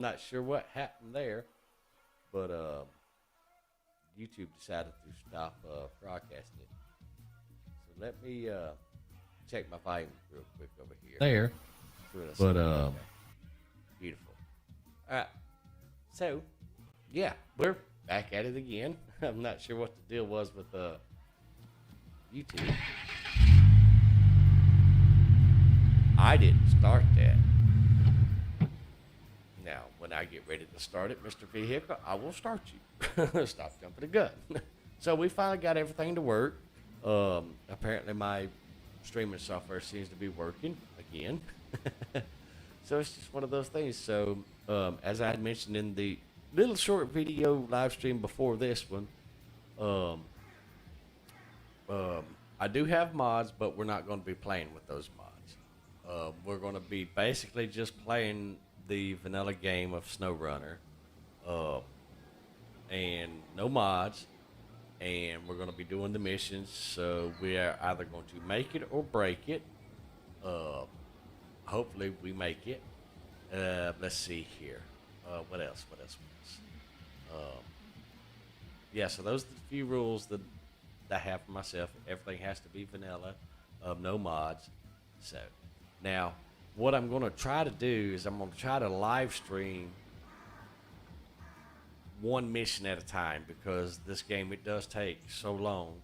Not sure what happened there, but YouTube decided to stop broadcasting it. So let me check my volume real quick over here. There, but beautiful. All right, so yeah, we're back at it again. I'm not sure what the deal was with YouTube. I didn't start that. Now, when I get ready to start it, Mr. Vehicle, I will start you. Stop jumping the gun. So we finally got everything to work. Apparently my streaming software seems to be working again. So it's just one of those things. So as I had mentioned in the little short video live stream before this one, I do have mods, but we're not going to be playing with those mods. We're going to be basically just playing the vanilla game of SnowRunner, and no mods, and we're going to be doing the missions. So we are either going to make it or break it. Hopefully we make it. Let's see here. What else? Yeah, so those are the few rules that I have for myself. Everything has to be vanilla, no mods. So now what I'm going to try to do is I'm going to try to live stream one mission at a time, because this game, it does take so long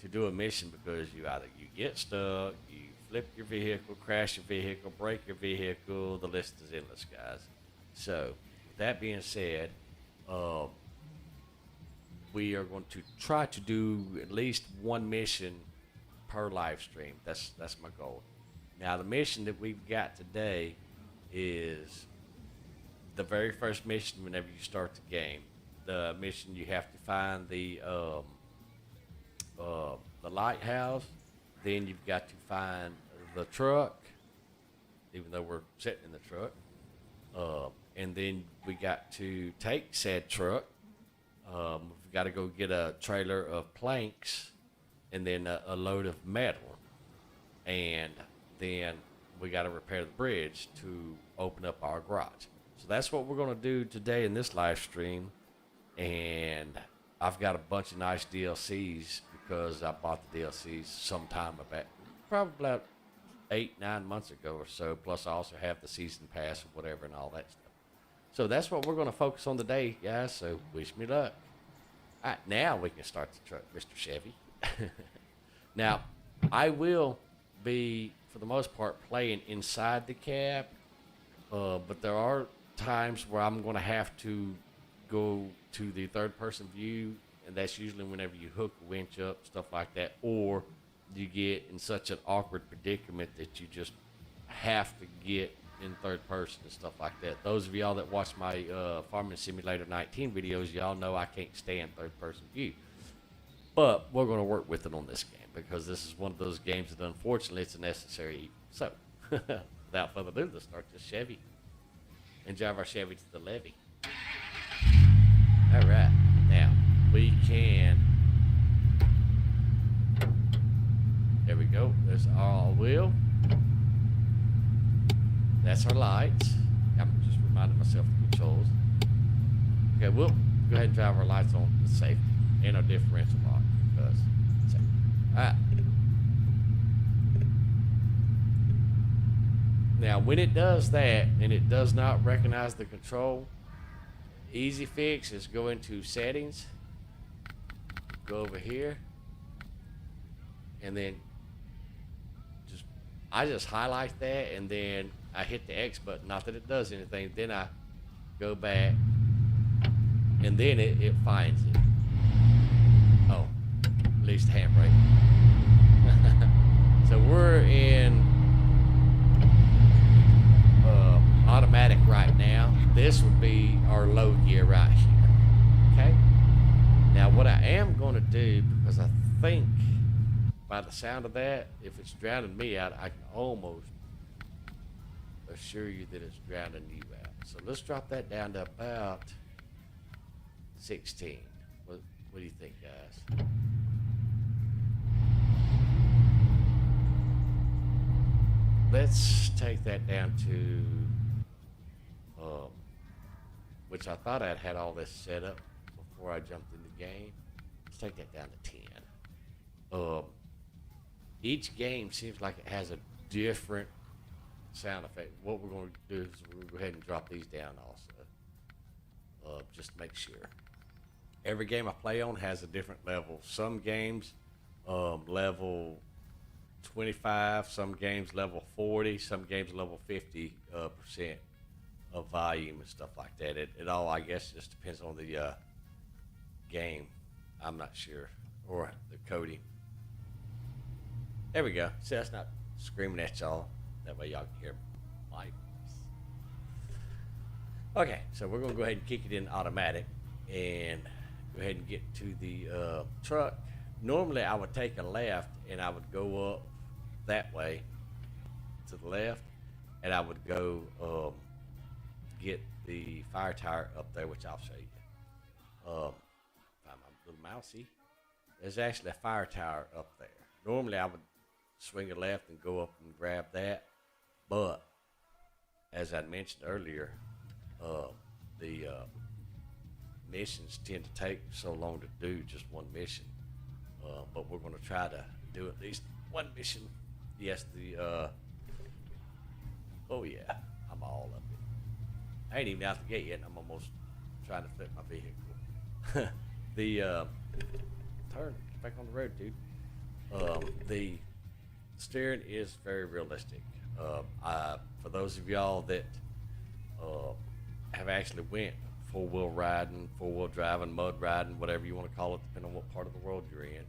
to do a mission, because you get stuck, you flip your vehicle, crash your vehicle, break your vehicle. The list is endless, guys. So with that being said, we are going to try to do at least one mission per live stream. That's my goal. Now, the mission that we've got today is the very first mission whenever you start the game. The mission, you have to find the lighthouse. Then you've got to find the truck, even though we're sitting in the truck. And then we got to take said truck. We've got to go get a trailer of planks and then a load of metal. And then we got to repair the bridge to open up our garage. So that's what we're going to do today in this live stream. And I've got a bunch of nice DLCs, because I bought the DLCs some time back, probably about 8-9 months ago or so. Plus I also have the season pass or whatever and all that stuff. So that's what we're going to focus on today, guys. So wish me luck. All right, now we can start the truck, Mr. Chevy. Now, I will be, for the most part, playing inside the cab, but there are times where I'm going to have to go to the third-person view, and that's usually whenever you hook a winch up, stuff like that, or you get in such an awkward predicament that you just have to get in third person and stuff like that. Those of y'all that watch my Farming Simulator 19 videos, y'all know I can't stand third-person view. But we're going to work with it on this game, because this is one of those games that unfortunately it's a necessary evil. So, without further ado, let's start this Chevy and drive our Chevy to the levee. All right, now we can. There we go. There's our all-wheel. That's our lights. I'm just reminding myself of the controls. Okay, we'll go ahead and drive our lights on for safety, and our differential lock, because safety. All right. Now, when it does that and it does not recognize the control, easy fix is go into settings, go over here, and then I just highlight that, and then I hit the X button. Not that it does anything. Then I go back, and then it finds it. Oh, at least handbrake. So we're in automatic right now. This would be our low gear right here. Okay. Now what I am going to do, because I think by the sound of that, if it's drowning me out, I can almost assure you that it's drowning you out. So let's drop that down to about 16. What do you think, guys? Let's take that down to which I thought I'd had all this set up before I jumped in the game. Let's take that down to 10. Each game seems like it has a different sound effect. What we're going to do is we're going to go ahead and drop these down also, just to make sure. Every game I play on has a different level. Some games level 25, some games level 40, some games level 50% of volume and stuff like that. It all, I guess, just depends on the game. I'm not sure, or the coding. There we go. See, that's not screaming at y'all. That way y'all can hear my voice. Okay, so we're gonna go ahead and kick it in automatic and go ahead and get to the truck. Normally I would take a left and I would go up that way to the left, and I would go get the fire tire up there, which I'll show you. Find my little mousey. There's actually a fire tower up there. Normally I would swing a left and go up and grab that, but as I mentioned earlier, the missions tend to take so long to do just one mission, but we're going to try to do at least one mission. Yes, oh yeah, I'm all up it. I ain't even out the gate yet, and I'm almost trying to flip my vehicle. Turn back on the road, dude. The steering is very realistic. For those of y'all that have actually went four-wheel riding, four-wheel driving, mud riding, whatever you want to call it, depending on what part of the world you're in,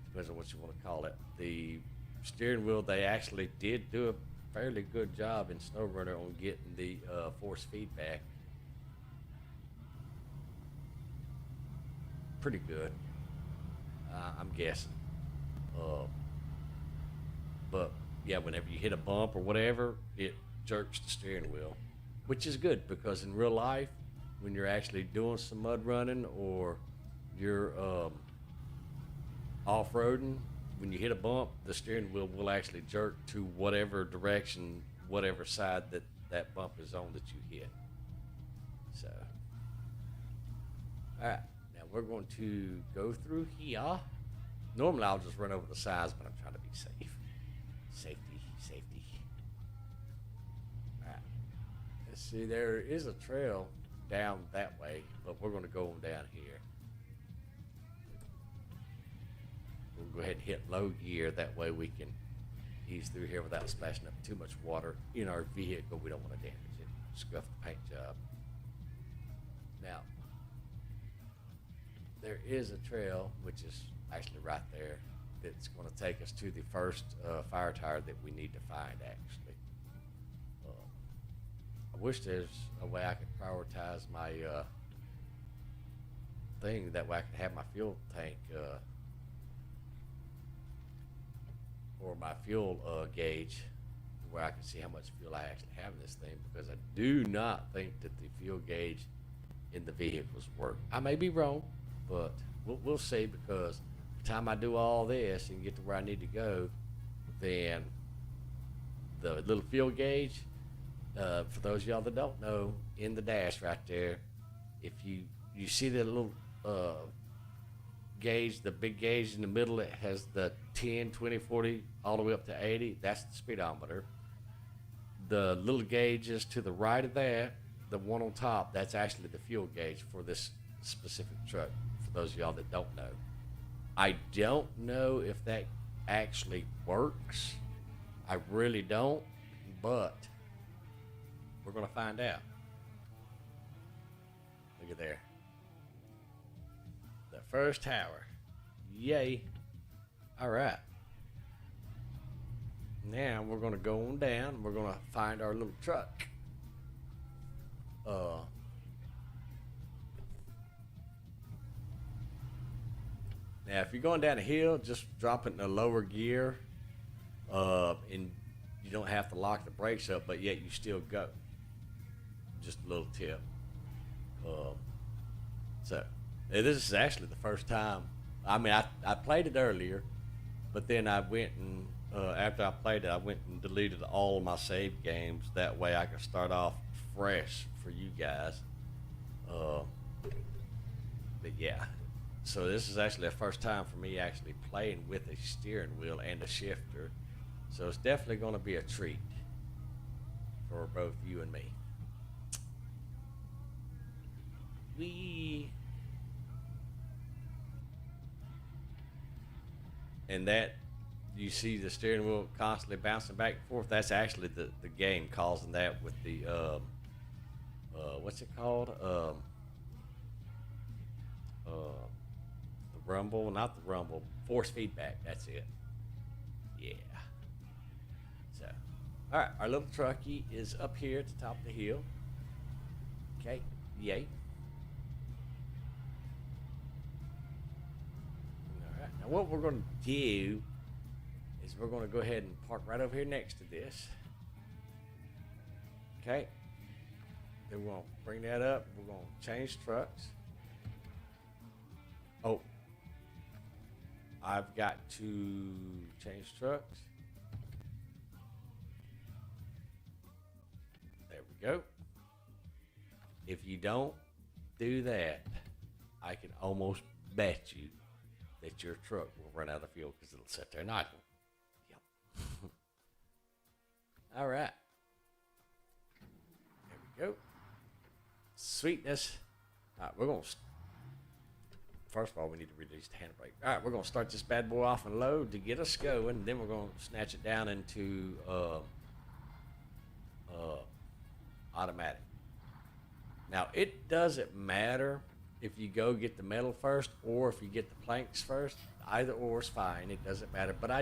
depends on what you want to call it. The steering wheel, they actually did do a fairly good job in SnowRunner on getting the force feedback. Pretty good, I'm guessing. But yeah, whenever you hit a bump or whatever, it jerks the steering wheel, which is good, because in real life, when you're actually doing some mud running or you're off-roading, when you hit a bump, the steering wheel will actually jerk to whatever direction, whatever side that bump is on that you hit. So, all right, now we're going to go through here. Normally I'll just run over the sides, but I'm trying to be safe. Safety. All right. Let's see, there is a trail down that way, but we're going to go on down here. We'll go ahead and hit low gear. That way we can ease through here without splashing up too much water in our vehicle. We don't want to damage it. Scuff the paint job. Now, there is a trail, which is actually right there, that's going to take us to the first fire tire that we need to find, actually. I wish there's a way I could prioritize my thing, that way I could have my fuel tank or my fuel gauge, where I can see how much fuel I actually have in this thing, because I do not think that the fuel gauge in the vehicles work. I may be wrong, but we'll see, because the time I do all this and get to where I need to go, then the little fuel gauge, for those of y'all that don't know, in the dash right there, if you see the little gauge, the big gauge in the middle, it has the 10, 20, 40, all the way up to 80, that's the speedometer. The little gauges to the right of that, the one on top, that's actually the fuel gauge for this specific truck, for those of y'all that don't know. I don't know if that actually works. I really don't, but we're going to find out. Look at there. The first tower. Yay. All right. Now we're going to go on down. We're going to find our little truck. Now, if you're going down a hill, just drop it in a lower gear, and you don't have to lock the brakes up, but yet you still go. Just a little tip. So, this is actually the first time. I mean, I played it earlier, but then I went and, after I played it, I went and deleted all of my save games. That way I could start off fresh for you guys. Uh, but yeah, so this is actually the first time for me actually playing with a steering wheel and a shifter. So it's definitely going to be a treat for both you and me. And that, you see the steering wheel constantly bouncing back and forth. That's actually the game causing that with the what's it called? The rumble, not the rumble, force feedback. That's it. Yeah. So, all right, our little truckie is up here at the top of the hill. Okay, yay. All right, now what we're going to do is we're going to go ahead and park right over here next to this. Okay. Then we're going to bring that up. We're going to change trucks. Oh, I've got to change trucks. There we go. If you don't do that, I can almost bet you that your truck will run out of fuel because it'll sit there and idle. Yep. All right. There we go. Sweetness. All right, we're going to... First of all, we need to release the handbrake. All right, we're going to start this bad boy off and low to get us going. Then we're going to snatch it down into automatic. Now, it doesn't matter if you go get the metal first or if you get the planks first. Either or is fine. It doesn't matter. But I